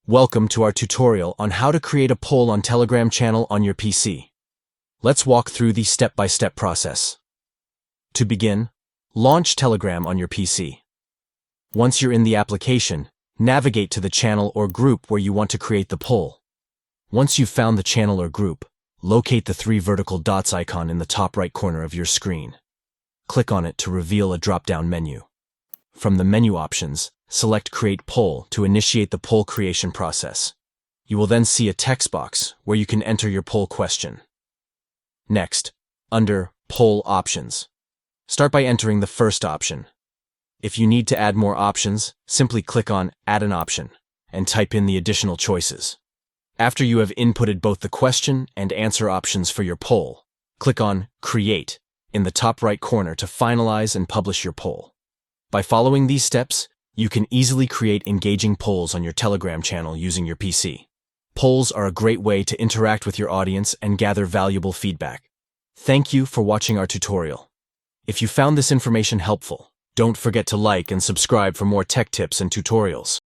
Welcome to our tutorial on how to create a poll on Telegram channel on your PC. Let's walk through the step-by-step process. To begin, launch Telegram on your PC. Once you're in the application, navigate to the channel or group where you want to create the poll. Once you've found the channel or group, locate the three vertical dots icon in the top right corner of your screen. Click on it to reveal a drop-down menu. From the menu options, select Create Poll to initiate the poll creation process. You will then see a text box where you can enter your poll question. Next, under Poll Options, start by entering the first option. If you need to add more options, simply click on Add an Option and type in the additional choices. After you have inputted both the question and answer options for your poll, click on Create in the top right corner to finalize and publish your poll. By following these steps, you can easily create engaging polls on your Telegram channel using your PC. Polls are a great way to interact with your audience and gather valuable feedback. Thank you for watching our tutorial. If you found this information helpful, don't forget to like and subscribe for more tech tips and tutorials.